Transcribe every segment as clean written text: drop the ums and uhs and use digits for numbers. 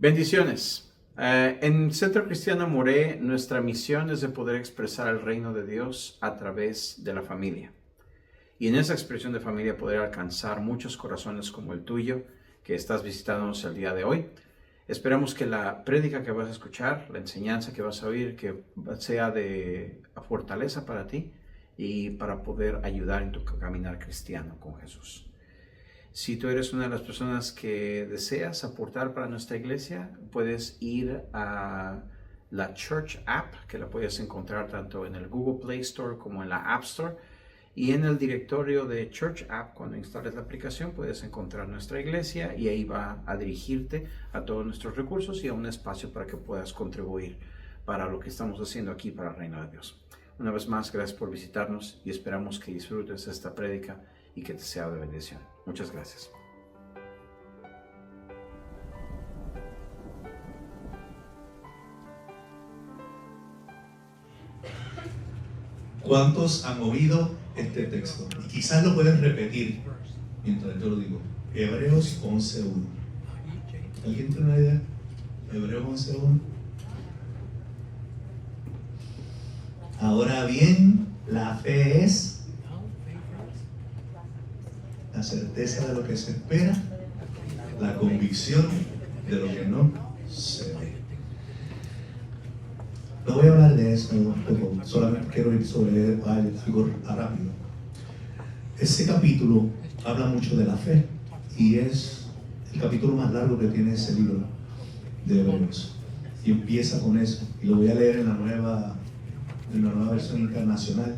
Bendiciones. En Centro Cristiano Moré, nuestra misión es de poder expresar el reino de Dios a través de la familia. Y en esa expresión de familia poder alcanzar muchos corazones como el tuyo, que estás visitándonos el día de hoy. Esperamos que la prédica que vas a escuchar, la enseñanza que vas a oír, que sea de fortaleza para ti y para poder ayudar en tu caminar cristiano con Jesús. Si tú eres una de las personas que deseas aportar para nuestra iglesia, puedes ir a la Church App, que la puedes encontrar tanto en el Google Play Store como en la App Store. Y en el directorio de Church App, cuando instales la aplicación, puedes encontrar nuestra iglesia y ahí va a dirigirte a todos nuestros recursos y a un espacio para que puedas contribuir para lo que estamos haciendo aquí para el reino de Dios. Una vez más, gracias por visitarnos y esperamos que disfrutes esta prédica y que te sea de bendición. Muchas gracias. ¿Cuántos han oído este texto? Y quizás lo pueden repetir mientras yo lo digo. Hebreos 11:1. ¿Alguien tiene una idea? Hebreos 11:1. Ahora bien, la fe es la certeza de lo que se espera, la convicción de lo que no se ve. No voy a hablar de eso un poco, solamente quiero ir sobre algo rápido. Ese capítulo habla mucho de la fe y es el capítulo más largo que tiene ese libro de Hebreos. Y empieza con eso. Y lo voy a leer en la nueva versión internacional.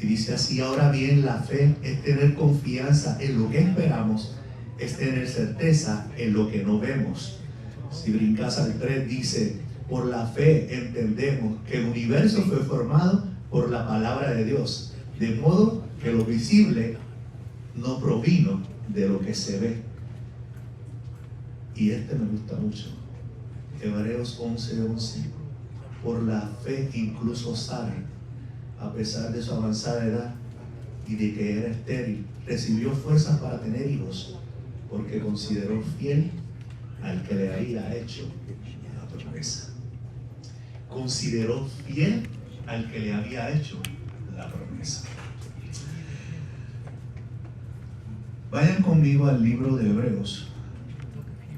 Y dice así: ahora bien, la fe es tener confianza en lo que esperamos, es tener certeza en lo que no vemos. Si brincas al 3, dice: por la fe entendemos que el universo fue formado por la palabra de Dios, de modo que lo visible no provino de lo que se ve. Y este me gusta mucho. Hebreos 11:11. Por la fe incluso Sara, a pesar de su avanzada edad y de que era estéril, recibió fuerzas para tener hijos, porque consideró fiel al que le había hecho la promesa. Consideró fiel al que le había hecho la promesa. Vayan conmigo al libro de Hebreos.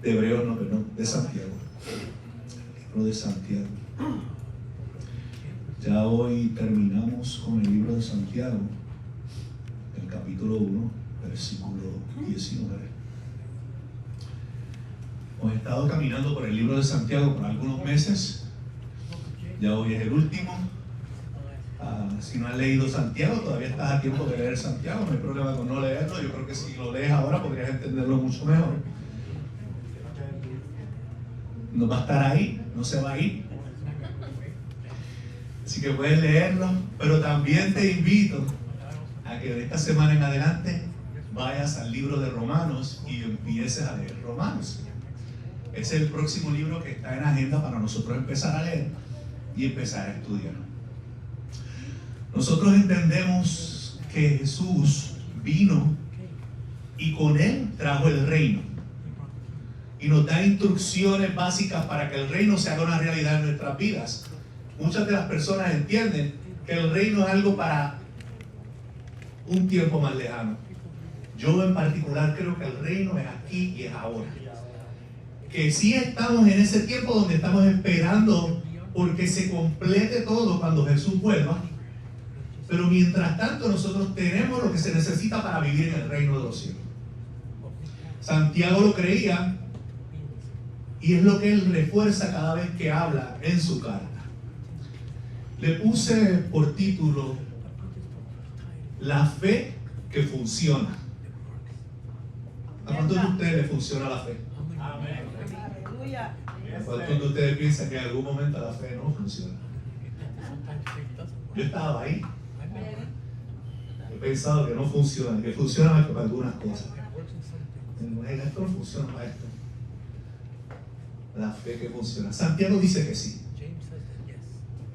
De Santiago. El libro de Santiago. Ya hoy terminamos con el libro de Santiago, el capítulo 1, versículo 19. Hemos estado caminando por el libro de Santiago por algunos meses. Ya hoy es el último. Si no has leído Santiago, todavía estás a tiempo de leer Santiago. No hay problema con no leerlo. Yo creo que si lo lees ahora podrías entenderlo mucho mejor. No va a estar ahí, no se va a ir. Así que puedes leerlo, pero también te invito a que de esta semana en adelante vayas al libro de Romanos y empieces a leer Romanos. Ese es el próximo libro que está en agenda para nosotros empezar a leer y empezar a estudiar. Nosotros entendemos que Jesús vino y con él trajo el reino. Y nos da instrucciones básicas para que el reino se haga una realidad en nuestras vidas. Muchas de las personas entienden que el reino es algo para un tiempo más lejano. Yo en particular creo que el reino es aquí y es ahora. Que sí estamos en ese tiempo donde estamos esperando porque se complete todo cuando Jesús vuelva. Pero mientras tanto nosotros tenemos lo que se necesita para vivir en el reino de los cielos. Santiago lo creía y es lo que él refuerza cada vez que habla en su carta. Le puse por título La fe que funciona. ¿A cuántos de ustedes le funciona la fe? ¿A cuántos de ustedes piensan que en algún momento la fe no funciona? Yo estaba ahí. He pensado que no funciona, que funciona más que para algunas cosas. Esto no funciona para esto. La fe que funciona. Santiago dice que sí.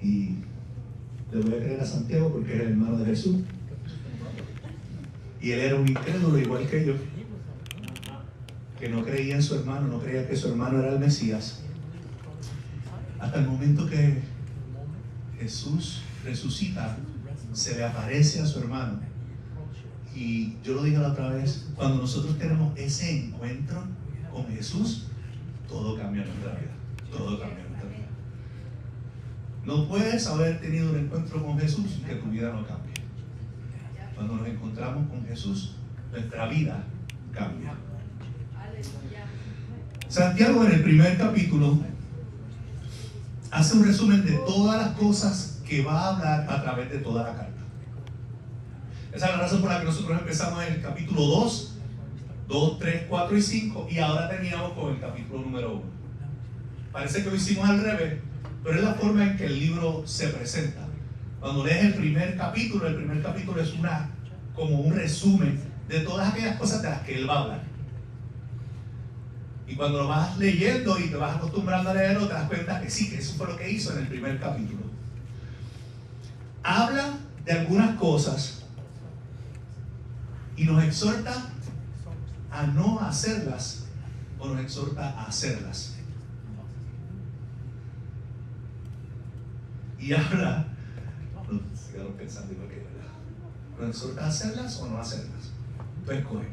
Y le voy a creer a Santiago porque es el hermano de Jesús. Y él era un incrédulo igual que yo. que no creía en su hermano, no creía que su hermano era el Mesías, hasta el momento que Jesús resucita, se le aparece a su hermano. Y yo lo dije la otra vez, cuando nosotros tenemos ese encuentro con Jesús, todo cambia en nuestra vida. Todo cambia en nuestra vida. No puedes haber tenido un encuentro con Jesús y que tu vida no cambie. Cuando nos encontramos con Jesús, nuestra vida cambia. Santiago en el primer capítulo hace un resumen de todas las cosas que va a hablar a través de toda la carta. Esa es la razón por la que nosotros empezamos en el capítulo 2, 2, 3, 4 y 5 y ahora terminamos con el capítulo número 1. Parece que lo hicimos al revés, pero es la forma en que el libro se presenta. Cuando lees el primer capítulo es como un resumen de todas aquellas cosas de las que él va a hablar. Y cuando lo vas leyendo y te vas acostumbrando a leerlo, te das cuenta que sí, que eso fue lo que hizo en el primer capítulo. Habla de algunas cosas y nos exhorta a no hacerlas o nos exhorta a hacerlas. Y habla, se quedaron pensando igual que yo, ¿nos exhorta a hacerlas o no hacerlas? Tú escoges.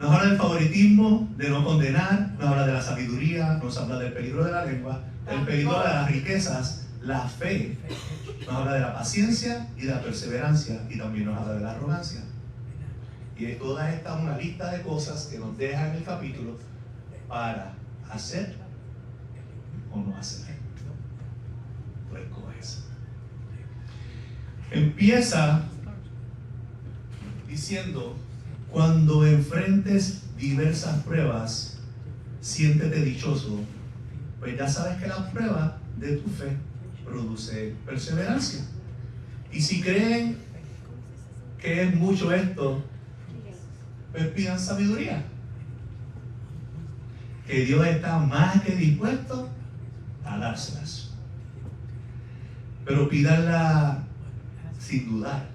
Nos habla del favoritismo, de no condenar, nos habla de la sabiduría, nos habla del peligro de la lengua, del peligro de las riquezas, la fe, nos habla de la paciencia y de la perseverancia y también nos habla de la arrogancia. Y de toda esta una lista de cosas que nos deja en el capítulo para hacer o no hacer. Tú escoges. Empieza diciendo: cuando enfrentes diversas pruebas, siéntete dichoso, pues ya sabes que la prueba de tu fe produce perseverancia. Y si creen que es mucho esto, pues pidan sabiduría, que Dios está más que dispuesto a dárselas, pero pídanla sin dudar,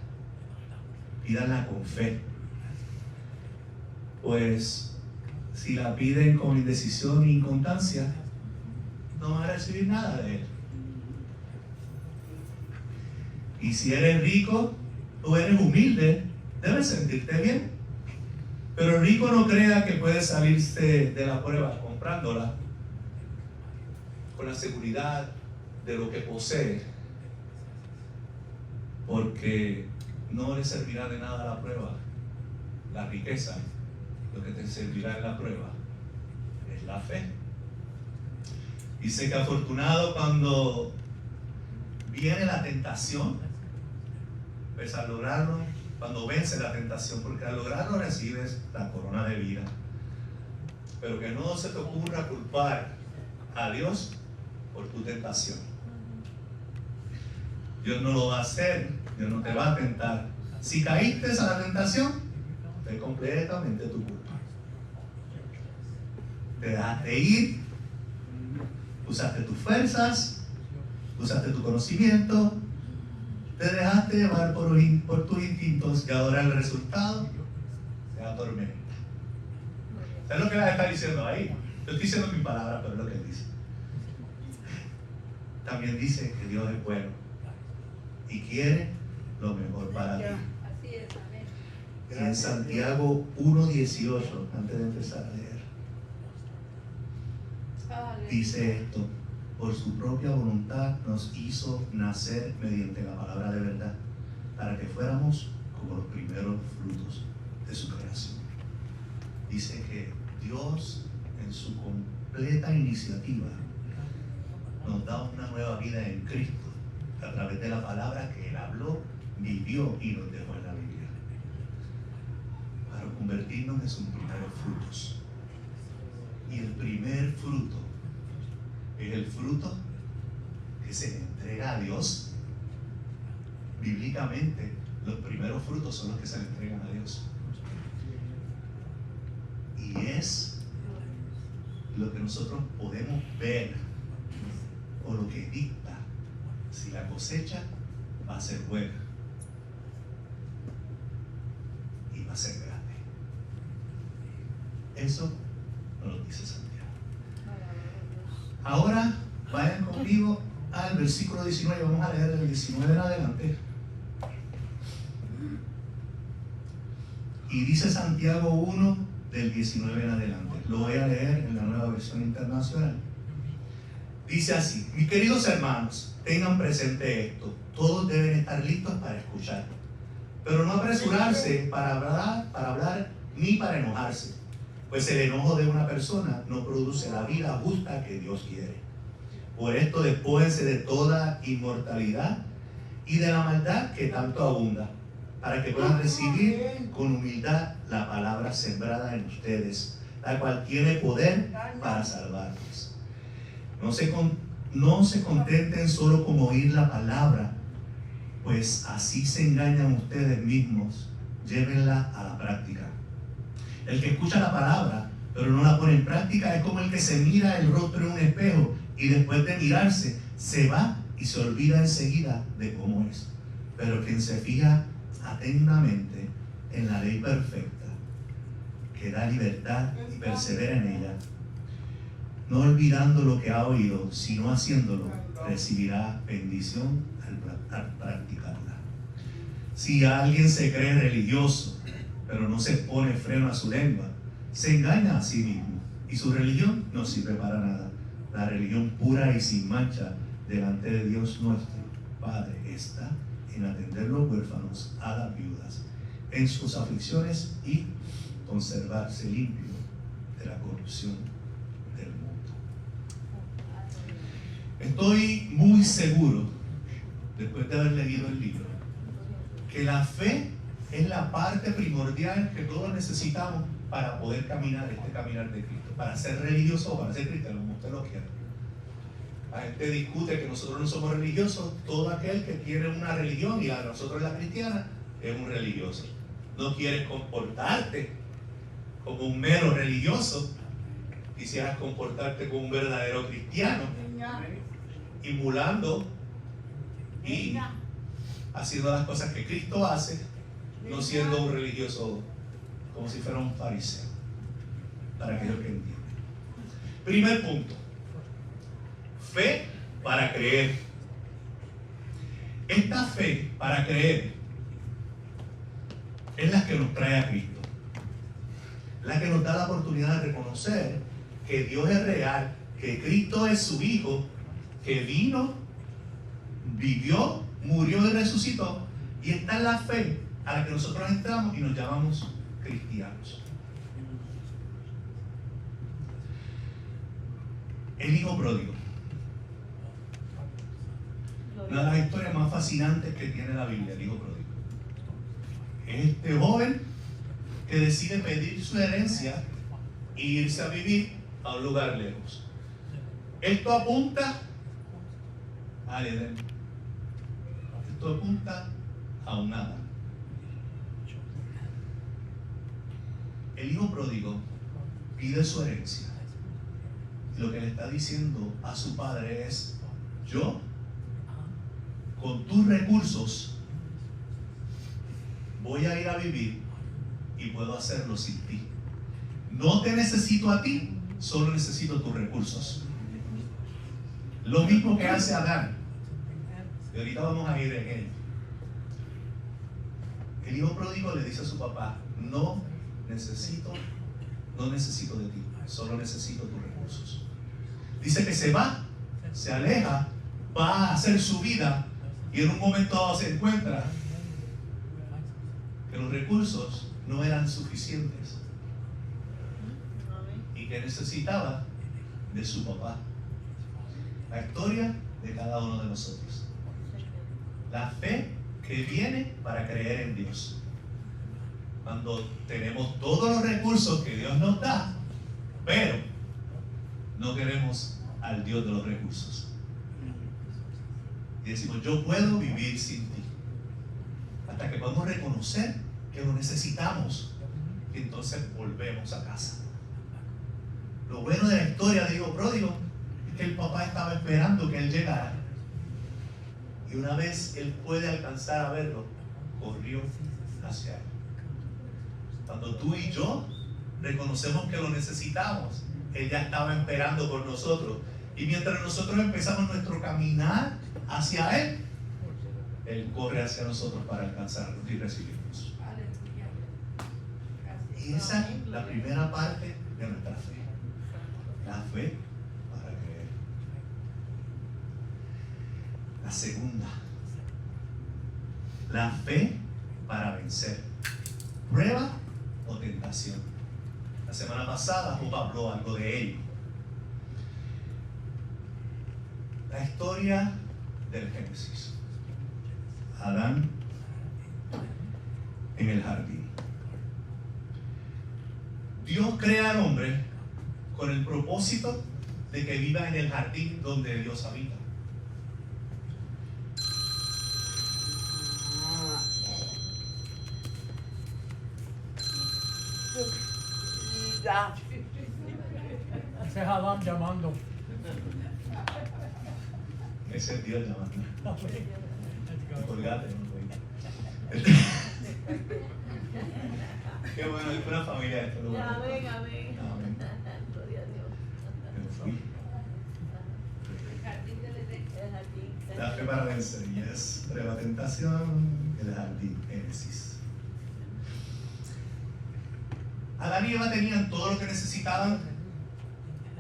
pídanla con fe, pues si la piden con indecisión e inconstancia, no van a recibir nada de él. Y si eres rico o eres humilde, debes sentirte bien. Pero el rico no crea que puede salirse de la prueba comprándola con la seguridad de lo que posee, porque no le servirá de nada la prueba, la riqueza. Lo que te servirá en la prueba es la fe. Dice que afortunado cuando viene la tentación, pues al lograrlo, cuando vence la tentación, porque al lograrlo recibes la corona de vida. Pero que no se te ocurra culpar a Dios por tu tentación. Dios no lo va a hacer, Dios no te va a tentar. Si caíste a la tentación, fue completamente tu culpa. Te dejaste ir, usaste tus fuerzas, usaste tu conocimiento, te dejaste llevar por tus instintos y ahora el resultado te atormenta. ¿Sabes lo que está diciendo ahí? Yo estoy diciendo mi palabra, pero es lo que él dice. También dice que Dios es bueno y quiere lo mejor para ti. Y en Santiago 1:18, antes de empezar a leer, dice esto: por su propia voluntad nos hizo nacer mediante la palabra de verdad, para que fuéramos como los primeros frutos de su creación. Dice que Dios, en su completa iniciativa, nos da una nueva vida en Cristo a través de la palabra que Él habló, vivió y nos dejó en la Biblia, para convertirnos en sus primeros frutos. Y el primer fruto es el fruto que se le entrega a Dios. Bíblicamente, los primeros frutos son los que se le entregan a Dios. Y es lo que nosotros podemos ver o lo que dicta si la cosecha va a ser buena y va a ser grande. Eso nos lo dice Santiago. Ahora vayan conmigo al versículo 19. Vamos a leer del 19 en adelante. Y dice Santiago 1 del 19 en adelante. Lo voy a leer en la Nueva Versión Internacional. Dice así: mis queridos hermanos, tengan presente esto. Todos deben estar listos para escuchar, pero no apresurarse para hablar ni para enojarse, pues el enojo de una persona no produce la vida justa que Dios quiere. Por esto despójense de toda inmortalidad y de la maldad que tanto abunda, para que puedan recibir con humildad la palabra sembrada en ustedes, la cual tiene poder para salvarlos. No se contenten solo con oír la palabra, pues así se engañan ustedes mismos. Llévenla a la práctica. El que escucha la palabra pero no la pone en práctica es como el que se mira el rostro en un espejo y después de mirarse se va y se olvida enseguida de cómo es. Pero quien se fija atentamente en la ley perfecta que da libertad y persevera en ella, no olvidando lo que ha oído, sino haciéndolo, recibirá bendición al practicarla. Si alguien se cree religioso, pero no se pone freno a su lengua, se engaña a sí mismo y su religión no sirve para nada. La religión pura y sin mancha delante de Dios nuestro Padre está en atender los huérfanos, a las viudas, en sus aflicciones y conservarse limpio de la corrupción del mundo. Estoy muy seguro, después de haber leído el libro, que la fe es la parte primordial que todos necesitamos para poder caminar este caminar de Cristo, para ser religioso o para ser cristiano, como usted lo quiera. La gente discute que nosotros no somos religiosos. Todo aquel que tiene una religión y a nosotros la cristiana es un religioso. No quieres comportarte como un mero religioso, quisieras comportarte como un verdadero cristiano, emulando y haciendo las cosas que Cristo hace, no siendo un religioso como si fuera un fariseo, para aquellos que entienden. Primer punto: fe para creer. Esta fe para creer es la que nos trae a Cristo, la que nos da la oportunidad de reconocer que Dios es real, que Cristo es su Hijo, que vino, vivió, murió y resucitó, y está en la fe a la que nosotros entramos y nos llamamos cristianos. El hijo pródigo, una de las historias más fascinantes que tiene la Biblia, el hijo pródigo. Es este joven que decide pedir su herencia e irse a vivir a un lugar lejos. Esto apunta al Edén. Esto apunta a un nada. El hijo pródigo pide su herencia. Y lo que le está diciendo a su padre es: yo, con tus recursos, voy a ir a vivir y puedo hacerlo sin ti. No te necesito a ti, solo necesito tus recursos. Lo mismo que hace Adán. Y ahorita vamos a ir en él. El hijo pródigo le dice a su papá: no necesito de ti, solo necesito tus recursos. Dice que se va, se aleja, va a hacer su vida y en un momento dado se encuentra que los recursos no eran suficientes y que necesitaba de su papá. La historia de cada uno de nosotros. La fe que viene para creer en Dios. Cuando tenemos todos los recursos que Dios nos da, pero no queremos al Dios de los recursos. Y decimos: yo puedo vivir sin ti. Hasta que podemos reconocer que lo necesitamos. Y entonces volvemos a casa. Lo bueno de la historia del hijo pródigo es que el papá estaba esperando que él llegara. Y una vez él puede alcanzar a verlo, corrió hacia él. Cuando tú y yo reconocemos que lo necesitamos, Él ya estaba esperando por nosotros. Y mientras nosotros empezamos nuestro caminar hacia Él, Él corre hacia nosotros para alcanzarnos y recibirnos. Y esa es la primera parte de nuestra fe. La fe para creer. La segunda, la fe para vencer. Prueba o tentación. La semana pasada Job habló algo de ello. La historia del Génesis. Adán en el jardín. Dios crea al hombre con el propósito de que viva en el jardín donde Dios habita. Ese es Adán llamando. Ese es Dios llamando. Colgate, no. Qué bueno, es una familia esto. Amén. Amén. Gloria a Dios. Me fui. El jardín del Edén. El jardín. La fe para vencer, yes. Prueba, tentación, el jardín, Génesis. Adán y Eva tenían todo lo que necesitaban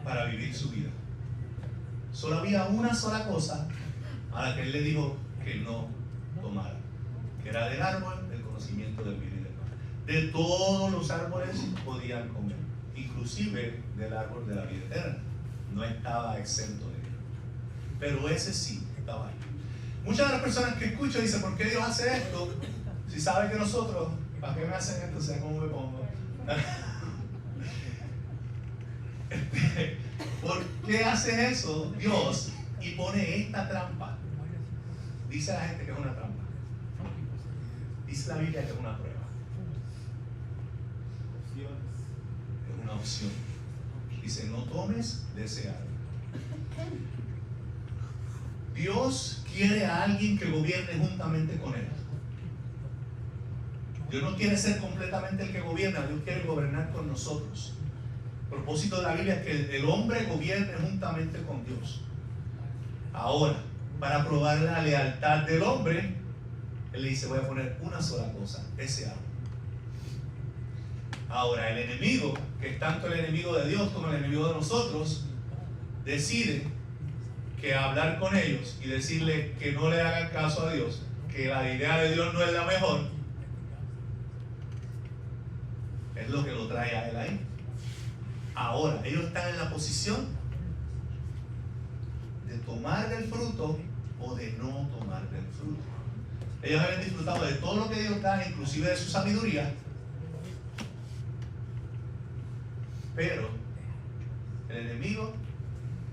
para vivir su vida. Solo había una sola cosa a la que él le dijo que no tomara, que era del árbol del conocimiento del bien y del mal. De todos los árboles podían comer, inclusive del árbol de la vida eterna. No estaba exento de él. Pero ese sí estaba ahí. Muchas de las personas que escucho dicen, ¿por qué Dios hace esto? Si sabe que nosotros, ¿para qué me hacen esto? ¿Sé cómo me pongo? ¿Por qué hace eso Dios y pone esta trampa? Dice la gente que es una trampa. Dice la Biblia que es una prueba. Es una opción. Dice, no tomes de ese árbol. Dios quiere a alguien que gobierne juntamente con Él. Dios no quiere ser completamente el que gobierna, Dios quiere gobernar con nosotros. El propósito de la Biblia es que el hombre gobierne juntamente con Dios. Ahora, para probar la lealtad del hombre, Él le dice, voy a poner una sola cosa, ese árbol. Ahora, el enemigo, que es tanto el enemigo de Dios como el enemigo de nosotros, decide que hablar con ellos y decirle que no le hagan caso a Dios, que la idea de Dios no es la mejor, es lo que lo trae a él ahí. Ahora, ellos están en la posición de tomar del fruto o de no tomar del fruto. Ellos habían disfrutado de todo lo que Dios da, inclusive de su sabiduría, pero el enemigo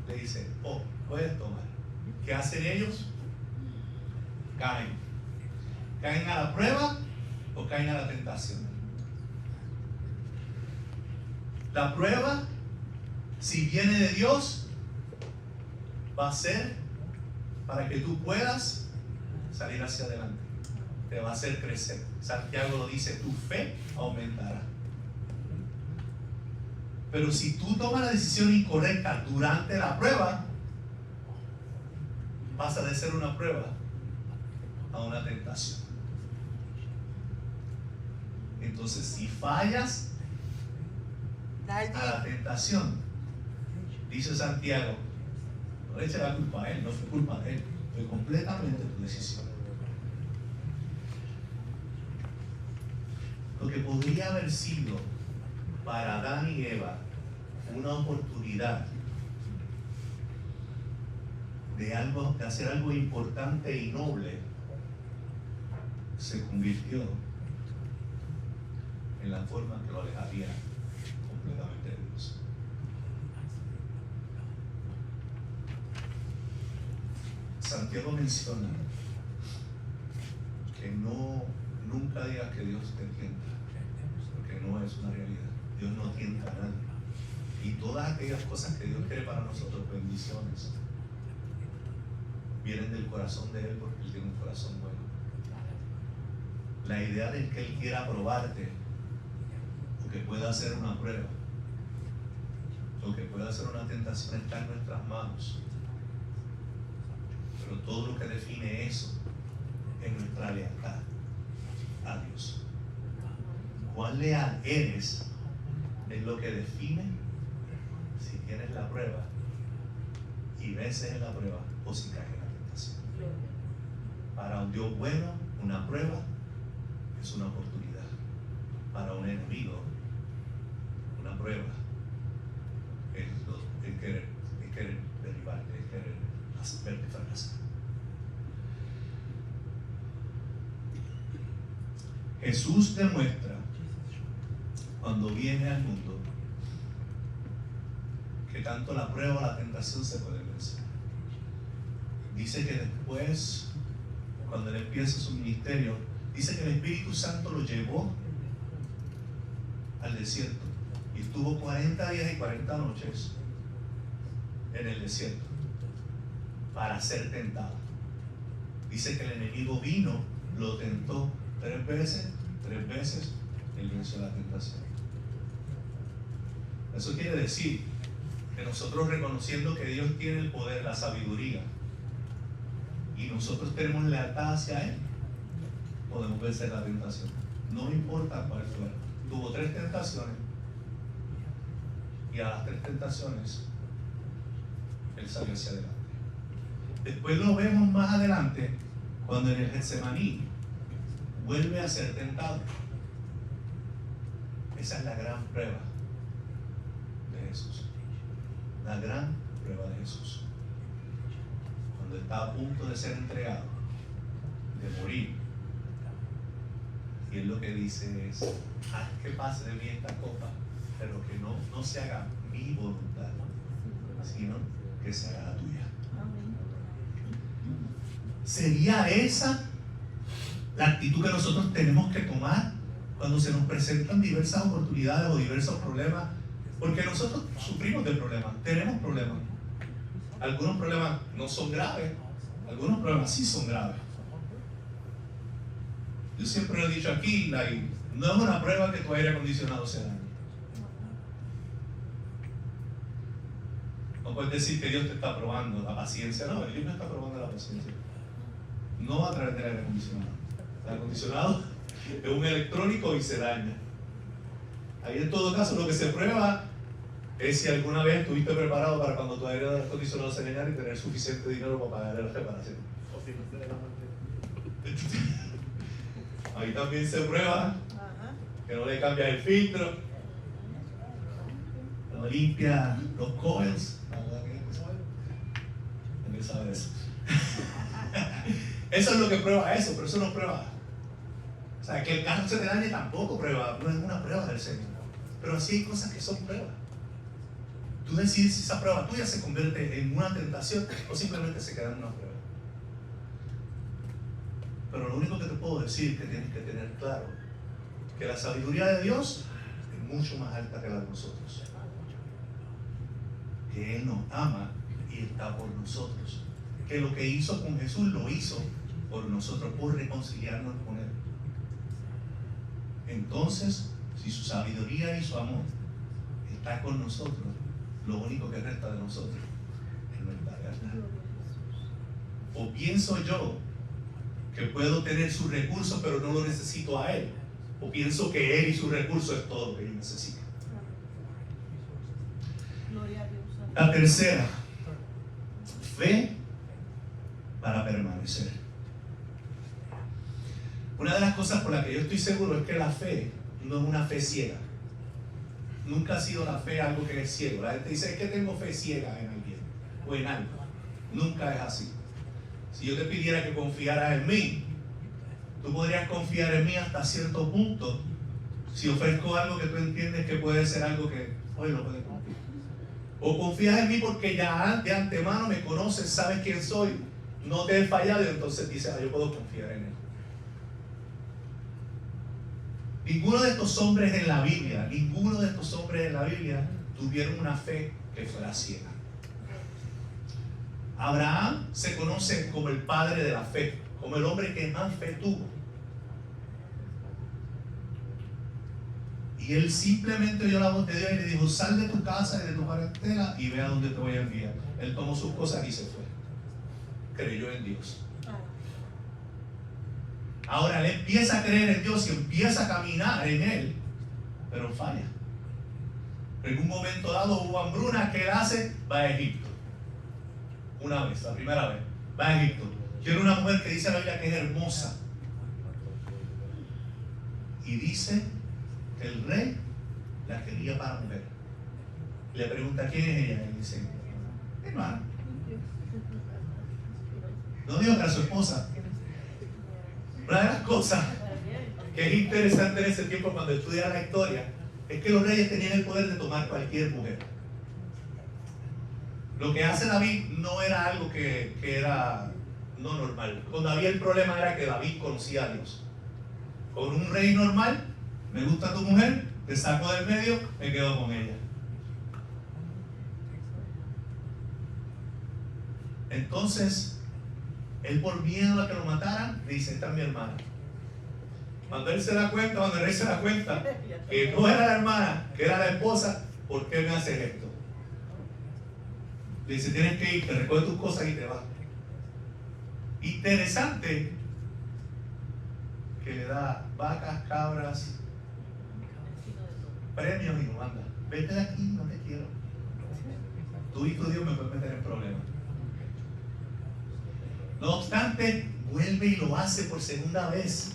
le dice, oh, puedes tomar. ¿Qué hacen ellos? Caen. ¿Caen a la prueba o caen a la tentación? La prueba, si viene de Dios, va a ser para que tú puedas salir hacia adelante. Te va a hacer crecer. Santiago lo dice, tu fe aumentará. Pero si tú tomas la decisión incorrecta durante la prueba, pasa de ser una prueba a una tentación. Entonces, si fallas a la tentación, dice Santiago, no le eche la culpa a él, no fue culpa de él, fue completamente tu decisión. Lo que podría haber sido para Adán y Eva una oportunidad de hacer algo importante y noble, se convirtió en la forma que lo alejaría completamente de Dios. Santiago menciona que nunca digas que Dios te tienta, porque no es una realidad. Dios no tienta a nadie. Y todas aquellas cosas que Dios quiere para nosotros, bendiciones, vienen del corazón de Él, porque Él tiene un corazón bueno. La idea de que Él quiera probarte o Lo que pueda ser una prueba, lo que pueda ser una tentación está en nuestras manos. Pero todo lo que define eso es nuestra lealtad a Dios. ¿Cuán leal eres? Es lo que define si tienes la prueba y vences en la prueba o si caes en la tentación. Para un Dios bueno, una prueba es una oportunidad. Para un enemigo, una prueba es querer derribarte, es querer verte fracasar. Jesús demuestra cuando viene al mundo que tanto la prueba o la tentación se pueden vencer. Dice que después, cuando él empieza su ministerio, dice que el Espíritu Santo lo llevó al desierto y estuvo 40 días y 40 noches en el desierto para ser tentado. Dice que el enemigo vino, lo tentó 3 veces, él venció la tentación. Eso quiere decir que nosotros, reconociendo que Dios tiene el poder, la sabiduría, y nosotros tenemos lealtad hacia Él, podemos vencer la tentación. No importa cuál fuera. Tuvo 3 tentaciones y a las 3 tentaciones Él salió hacia adelante. Después lo vemos más adelante cuando en el Getsemaní vuelve a ser tentado. Esa es la gran prueba de Jesús. La gran prueba de Jesús. Cuando está a punto de ser entregado, de morir. Y él lo que dice es: haz que pase de mí esta copa, pero que no se haga mi voluntad, sino que se haga la tuya. ¿Sería esa la actitud que nosotros tenemos que tomar cuando se nos presentan diversas oportunidades o diversos problemas? Porque nosotros sufrimos de problemas, tenemos problemas. Algunos problemas no son graves, algunos problemas sí son graves. Yo siempre lo he dicho aquí, no es una prueba que tu aire acondicionado se dañe. No puedes decir que Dios te está probando la paciencia. No, Dios me está probando la paciencia. No a través del aire acondicionado. El aire acondicionado es un electrónico y se daña. Ahí en todo caso lo que se prueba es si alguna vez estuviste preparado para cuando tu aire acondicionado se dañara y tener suficiente dinero para pagar la reparación. O si no se da ahí también se prueba que no le cambias el filtro, no limpia los coils. ¿Quién sabe eso? Eso es lo que prueba eso, pero eso no prueba. O sea, que el carro se te dañe tampoco prueba, no es una prueba del Señor. Pero así hay cosas que son pruebas. Tú decides si esa prueba tuya se convierte en una tentación o simplemente se queda en una prueba. Pero lo único que te puedo decir que tienes que tener claro, que la sabiduría de Dios es mucho más alta que la de nosotros. Que Él nos ama y está por nosotros. Que lo que hizo con Jesús lo hizo por nosotros, por reconciliarnos con Él. Entonces, si su sabiduría y su amor está con nosotros, lo único que resta de nosotros es nuestra lealtad. O pienso yo que puedo tener sus recursos pero no lo necesito a Él, o pienso que Él y sus recursos es todo lo que yo necesito. La tercera, fe para permanecer. Una de las cosas por las que yo estoy seguro es que la fe no es una fe ciega. Nunca ha sido la fe algo que es ciego. La gente dice: es que tengo fe ciega en alguien o en algo. Nunca es así. Si yo te pidiera que confiaras en mí, tú podrías confiar en mí hasta cierto punto si ofrezco algo que tú entiendes que puede ser algo que hoy no puede cumplir. O confías en mí porque ya de antemano me conoces, sabes quién soy, no te he fallado y entonces dices: yo puedo confiar en él. Ninguno de estos hombres en la Biblia tuvieron una fe que fuera ciega. Abraham se conoce como el padre de la fe, como el hombre que más fe tuvo. Y Y él simplemente oyó la voz de Dios y le dijo, sal de tu casa y de tu parentela y ve a dónde te voy a enviar. Él tomó sus cosas y se fue. Creyó en Dios. Ahora él empieza a creer en Dios y empieza a caminar en él, pero falla. En un momento dado hubo hambruna. ¿Qué él hace? Va a Egipto. Una vez, la primera vez. Va a Egipto. Quiere una mujer que dice la Biblia que es hermosa. Y dice que el rey la quería para mujer. Le pregunta quién es ella. Y dice, hermana. No dijo que era su esposa. Una de las cosas que es interesante en ese tiempo cuando estudias la historia es que los reyes tenían el poder de tomar cualquier mujer. Lo que hace David no era algo que era no normal. Con David el problema era que David conocía a Dios. Con un rey normal, me gusta tu mujer, te saco del medio, me quedo con ella. Entonces, él por miedo a que lo mataran, dice, esta es mi hermana. Cuando él se da cuenta, cuando el rey se da cuenta que no era la hermana, que era la esposa, ¿por qué me haces esto? Le dice, tienes que irte, recoge tus cosas y te vas. Interesante que le da vacas, cabras, premios y nos manda. Vete de aquí, no te quiero. Tú y tu Dios me pueden meter en problemas. No obstante, vuelve y lo hace por segunda vez.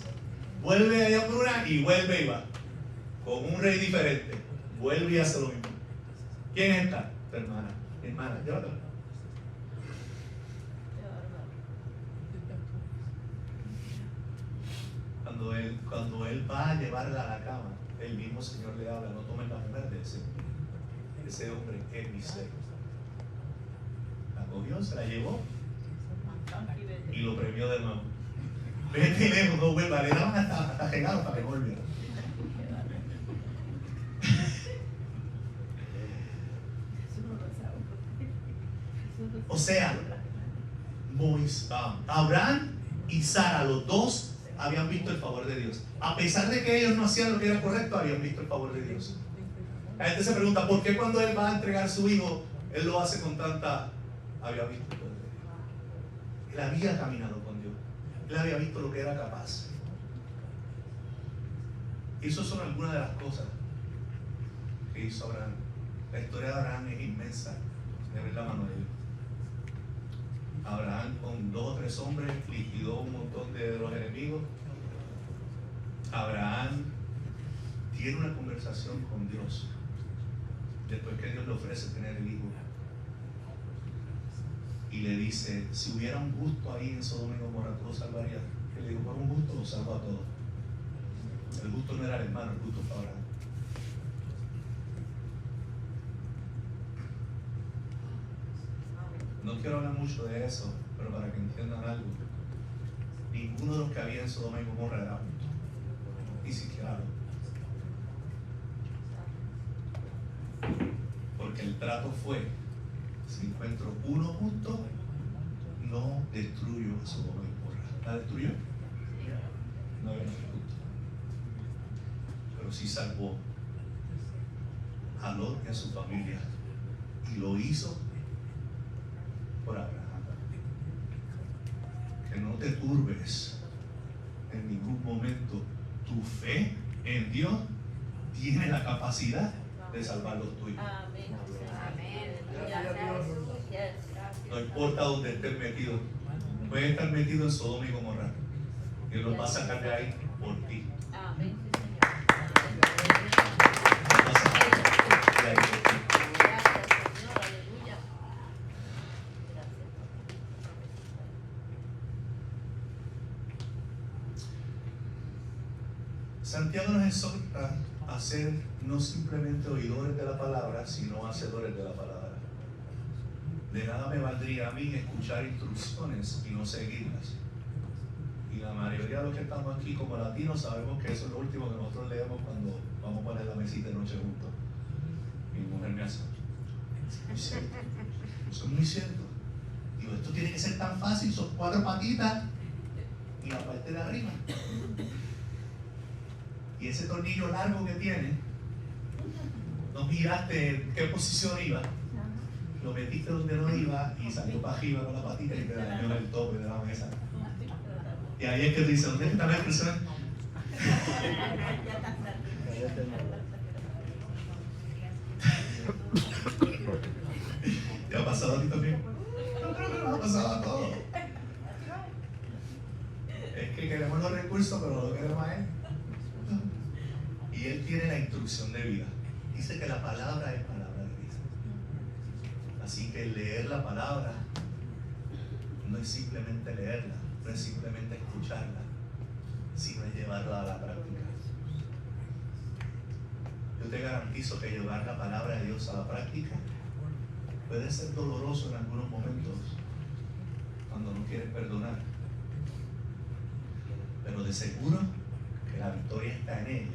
Vuelve de hambruna y vuelve y va. Con un rey diferente. Vuelve y hace lo mismo. ¿Quién es esta? Tu hermana. Hermana, llévatela. Cuando él va a llevarla a la cama, el mismo Señor le habla, no tomes la mujer de ese hombre, es mi ser. La cogió, se la llevó y lo premió de nuevo. Vete lejos, no vuelva, le daban hasta regalo para que volviera. O sea, Abraham y Sara, los dos habían visto el favor de Dios. A pesar de que ellos no hacían lo que era correcto, habían visto el favor de Dios. La gente se pregunta, ¿por qué cuando él va a entregar a su hijo, él lo hace con tanta... Había visto el poder de Dios. Él había caminado con Dios. Él había visto lo que era capaz. Y esas son algunas de las cosas que hizo Abraham. La historia de Abraham es inmensa, de ver la mano de Dios. Abraham con 2 o 3 hombres liquidó un montón de los enemigos. Abraham tiene una conversación con Dios después que Dios le ofrece tener el hijo y le dice, si hubiera un justo ahí en Sodoma y Gomorra, ¿tú lo salvarías? Él le dijo, por un justo lo salvo a todos. El justo no era el hermano, el justo fue Abraham. No quiero hablar mucho de eso, pero para que entiendan algo, ninguno de los que había en Sodoma y Gomorra era justo, ni siquiera lo. Porque el trato fue, si encuentro uno justo, no destruyo a Sodoma y Gomorra. ¿La destruyó? No había nadie justo, pero sí salvó a Lot y a su familia, y lo hizo por Abraham. Que no te turbes en ningún momento. Tu fe en Dios tiene la capacidad de salvar los tuyos. No importa dónde estés metido, puedes estar metido en Sodoma y Gomorra, Dios los va a sacar de ahí por ti. Santiago nos exhorta a ser no simplemente oidores de la palabra, sino hacedores de la palabra. De nada me valdría a mí escuchar instrucciones y no seguirlas. Y la mayoría de los que estamos aquí como latinos sabemos que eso es lo último que nosotros leemos cuando vamos a poner la mesita de noche juntos. Mi mujer me hace, eso es muy cierto. Digo, esto tiene que ser tan fácil, son 4 patitas y la parte de arriba. Y ese tornillo largo que tiene no miraste en qué posición iba, lo metiste donde no iba y salió para arriba con la patita y te dañó el tope de la mesa. Y ahí es que te dice, ¿dónde está la expresión? ¿Te ha pasado a ti también? Yo creo que nos ha pasado a todos. Es que queremos los recursos, pero no lo queremos a Él. Y Él tiene la instrucción de vida. Dice que la palabra es palabra de vida. Así que leer la palabra no es simplemente leerla, no es simplemente escucharla, sino es llevarla a la práctica. Yo te garantizo que llevar la palabra de Dios a la práctica puede ser doloroso en algunos momentos, cuando no quieres perdonar, pero de seguro que la victoria está en ella,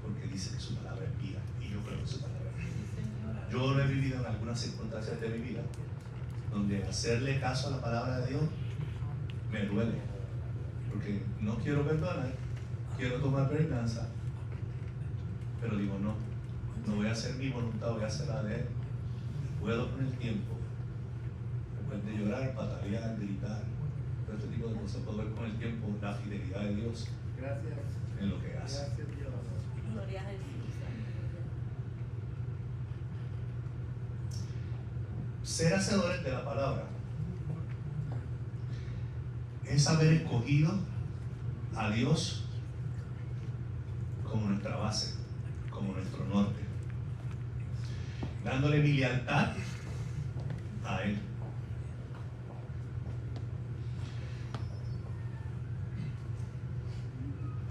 porque dice que su palabra es vida, y yo creo que su palabra es vida. Yo lo he vivido en algunas circunstancias de mi vida, donde hacerle caso a la palabra de Dios me duele, porque no quiero perdonar, quiero tomar venganza, pero digo no voy a hacer mi voluntad, voy a hacer la de Él. Puedo con el tiempo, después de llorar, patalear, gritar, todo este tipo de cosas, puedo ver con el tiempo la fidelidad de Dios. Gracias. En lo que hace. Gracias, Dios. Gloria a Jesús. Ser hacedores de la palabra es haber escogido a Dios como nuestra base, como nuestro norte, dándole mi lealtad a Él.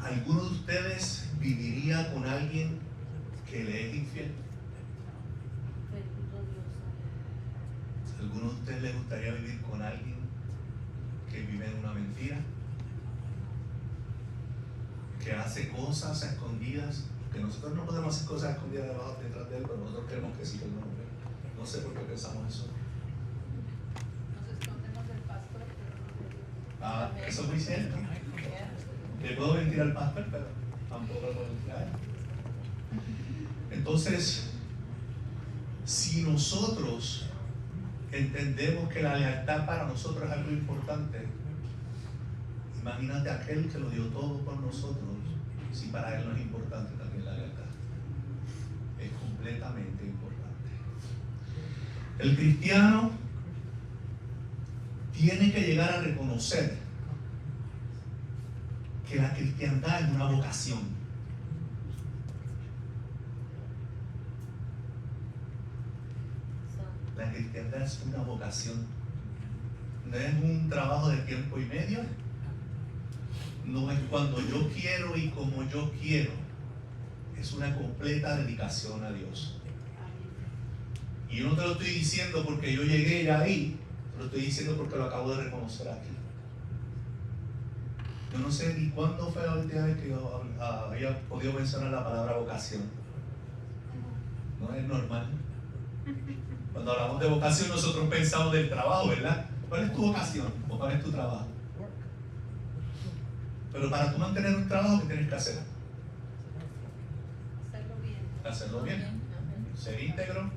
¿Alguno de ustedes viviría con alguien que le es infiel? Bendito Dios. ¿Alguno de ustedes le gustaría vivir con alguien que vive en una mentira? Que hace cosas a escondidas, que nosotros no podemos hacer cosas a escondidas detrás de él, pero nosotros queremos que sí, que él no. No sé por qué pensamos eso. Nos escondemos del pastor, pero Ah, eso es muy cierto. Le puedo mentir al pastor, pero tampoco le puedo mentir a él. Entonces, si nosotros entendemos que la lealtad para nosotros es algo importante, imagínate aquel que lo dio todo por nosotros, si para él no es importante también la lealtad. Es completamente importante. El cristiano tiene que llegar a reconocer que la cristiandad es una vocación. La cristiandad es una vocación. No es un trabajo de tiempo y medio. No es cuando yo quiero y como yo quiero. Es una completa dedicación a Dios. Y yo no te lo estoy diciendo porque yo llegué ya ahí. Te lo estoy diciendo porque lo acabo de reconocer aquí. Yo no sé ni cuándo fue la última vez que yo había podido mencionar la palabra vocación. No es normal. Cuando hablamos de vocación nosotros pensamos del trabajo, ¿verdad? ¿Cuál es tu vocación? ¿O cuál es tu trabajo? Pero para tú mantener un trabajo, ¿qué tienes que hacer? hacerlo bien. Hacerlo bien. Amén. Ser íntegro,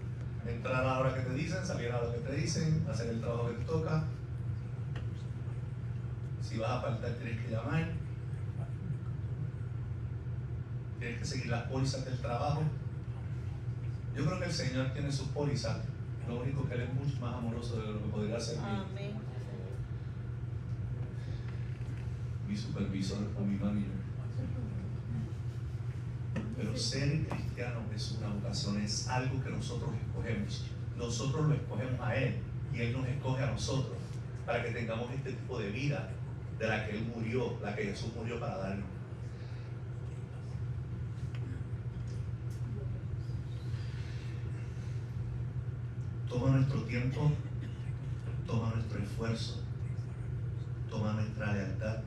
entrar a la hora que te dicen, salir a la hora que te dicen, hacer el trabajo que te toca. Si vas a faltar, tienes que llamar. Tienes que seguir las pólizas del trabajo. Yo creo que el Señor tiene sus pólizas. Lo único que Él es mucho más amoroso de lo que podría ser Amén. mi supervisor o mi manager. Pero ser cristiano es una vocación, es algo que nosotros escogemos. Nosotros lo escogemos a Él y Él nos escoge a nosotros para que tengamos este tipo de vida de la que Él murió, la que Jesús murió para darnos. Toma nuestro tiempo, toma nuestro esfuerzo, toma nuestra lealtad,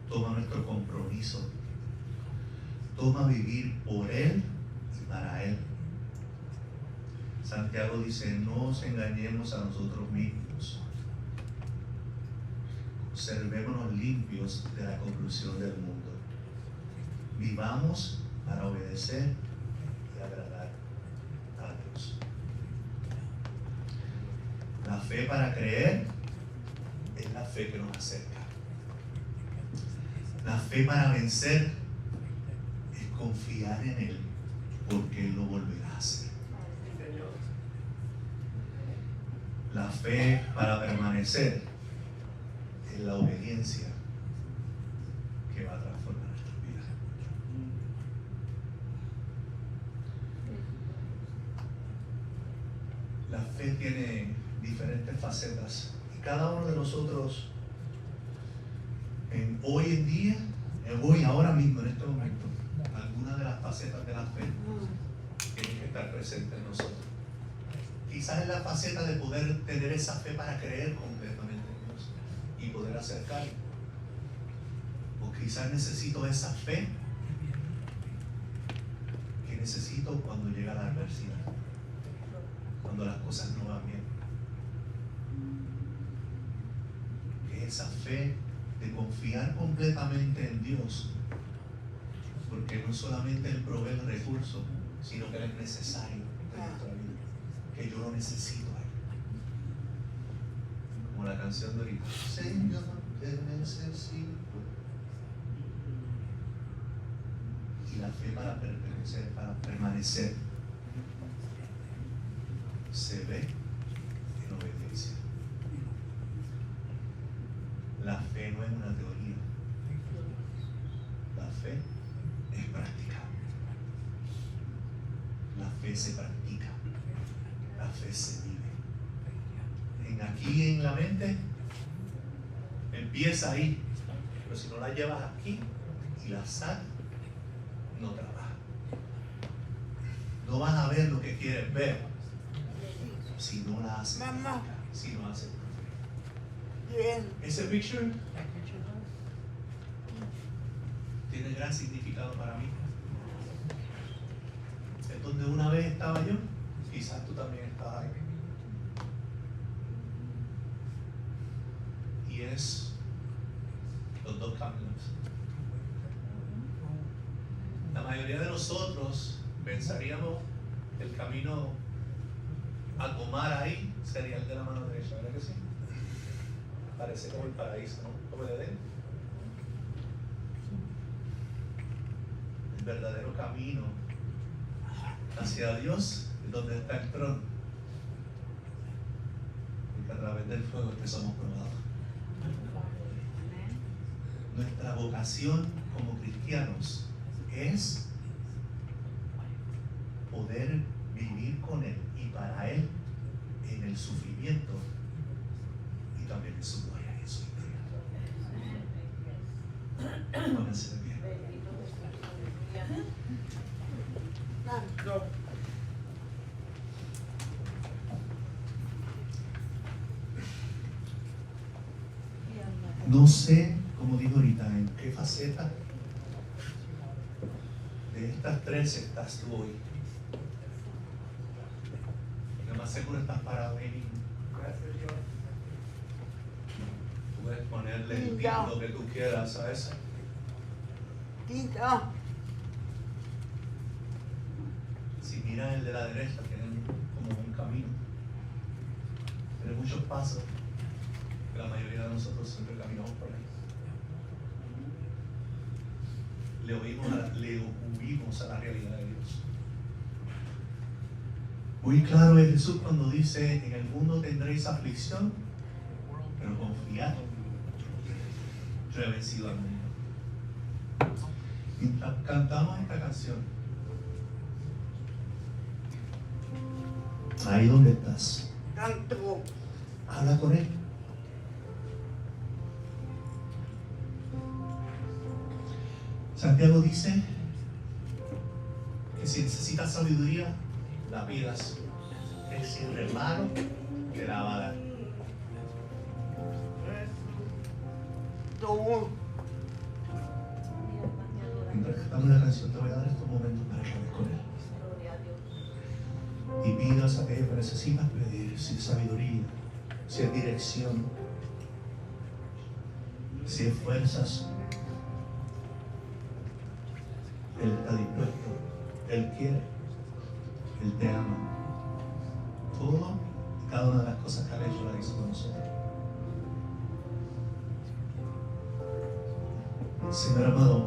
toma nuestro compromiso, toma vivir por Él y para Él. Santiago dice, no os engañemos a nosotros mismos, conservémonos limpios de la corrupción del mundo, vivamos para obedecer y agradar La fe para creer es la fe que nos acerca. La fe para vencer es confiar en Él, porque Él lo volverá a hacer. La fe para permanecer es la obediencia que va a transformar nuestras vidas. La fe tiene diferentes facetas y cada uno de nosotros hoy en día, ahora mismo, en este momento, alguna de las facetas de la fe tienen que estar presentes en nosotros. Quizás es la faceta de poder tener esa fe para creer completamente en Dios y poder acercarme. O quizás necesito esa fe que necesito cuando llega la adversidad, cuando las cosas no van bien. Que esa fe de confiar completamente en Dios, porque no solamente Él provee el recurso, sino que Él es necesario en nuestra vida, que yo lo necesito a Él. Como la canción de ahorita, Señor, te necesito. Y la fe para pertenecer, para permanecer, se ve en obediencia. La fe no es una teoría. La fe es práctica. La fe se practica. La fe se vive. Aquí en la mente empieza ahí, pero si no la llevas aquí y la sacas, no trabaja. No vas a ver lo que quieres ver si no la haces. Si no haces. Ese picture tiene gran significado para mí. Es donde una vez estaba yo, quizás tú también estabas ahí. Y es los dos caminos. La mayoría de nosotros pensaríamos que el camino a tomar ahí sería el de la mano derecha, ¿verdad que sí? Parece como el paraíso, ¿no? Como el Edén. El verdadero camino hacia Dios es donde está el trono. Y que a través del fuego es que somos probados. Nuestra vocación como cristianos es poder vivir con Él y para Él en el sufrimiento y también en su gloria y en su victoria. Pónganse de pie. No sé, como digo ahorita, en qué faceta de estas tres estás tú hoy. Lo más seguro estás parado ahí. Puedes ponerle el título que tú quieras a eso. Si miras el de la derecha, tiene como un camino. Tiene muchos pasos. La mayoría de nosotros siempre caminamos por ahí. Le huimos a la realidad de Dios. Muy claro es Jesús cuando dice: en el mundo tendréis aflicción, pero confiad, yo he vencido al mundo. Mientras cantamos esta canción, ahí donde estás, habla con Él. Santiago dice que si necesitas sabiduría, la pidas. El sin reparo te la va a dar. Mientras cantamos la canción, te voy a dar estos momentos para que hables con Él. Y pidas aquello que necesitas pedir, si es sabiduría, si es dirección, si es fuerzas. Él está dispuesto, Él quiere, Él te ama. Todo cada una de las cosas que ha hecho la hizo con nosotros. Señor amado,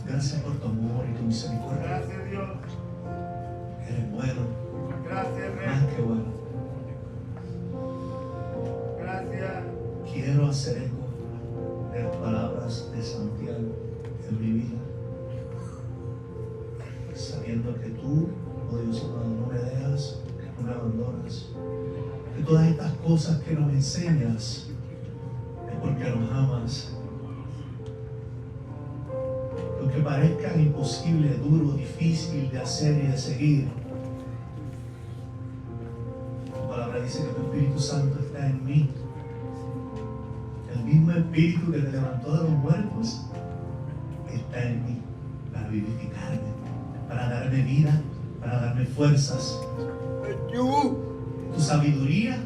gracias por tu amor y tu misericordia. Gracias, Dios. Eres bueno, Gracias, más Rey. que bueno. Gracias. Quiero hacer eco de las palabras de Santiago en mi vida, sabiendo que tú, oh Dios amado, no me dejas, no me abandonas, que todas estas cosas que nos enseñas es porque nos amas. Lo que parezca imposible, duro, difícil de hacer y de seguir, tu palabra dice que tu Espíritu Santo está en mí. El mismo Espíritu que te levantó de los muertos está en mí para vivificarme, para darme vida, para darme fuerzas. Tu sabiduría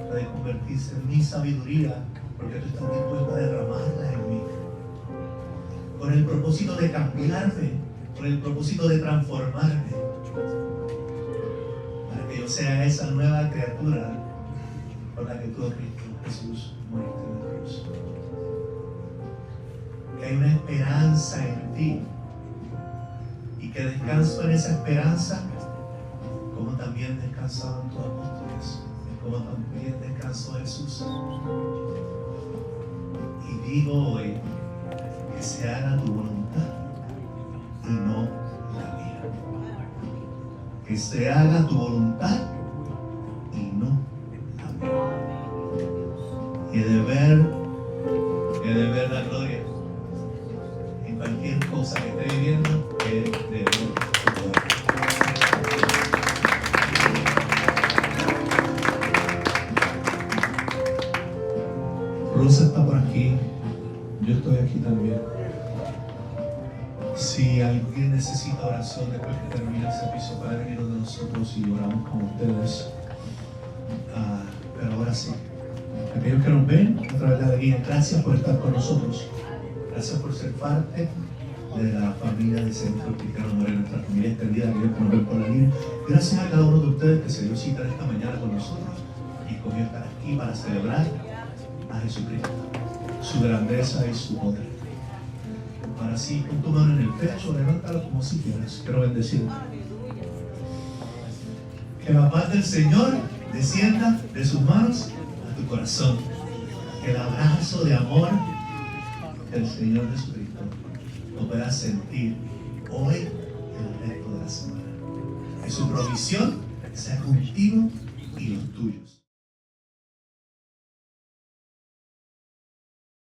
puede convertirse en mi sabiduría porque tú estás dispuesto a derramarla en mí. Con el propósito de cambiarme, con el propósito de transformarme, para que yo sea esa nueva criatura por la que tú, Cristo Jesús, moriste en la cruz. Que hay una esperanza en ti y que descanso en esa esperanza como también descansaban tus apóstoles, como también descansó Jesús. Y digo hoy, que se haga tu voluntad y no la mía. Que se haga tu voluntad y no la mía. Y de ver la gloria en cualquier cosa que esté viviendo, que de ver tu gloria. Rosa está por aquí. Yo estoy aquí también. Si alguien necesita oración después que termine el servicio, para venir de nosotros y oramos con ustedes. Pero ahora sí, aquellos que nos ven a través de la guía, gracias por estar con nosotros. Gracias por ser parte de la familia de Centro Cristiano More, nuestra familia extendida, aquellos que nos ven por la línea. Gracias a cada uno de ustedes que se dio cita esta mañana con nosotros y escogió estar aquí para celebrar a Jesucristo, su grandeza y su poder. Ahora sí, con tu mano en el pecho, levántalo como si quieras. Quiero bendecirte. Que la paz del Señor descienda de sus manos a tu corazón. Que el abrazo de amor del Señor Jesucristo lo puedas sentir hoy y el resto de la semana. Que su provisión sea contigo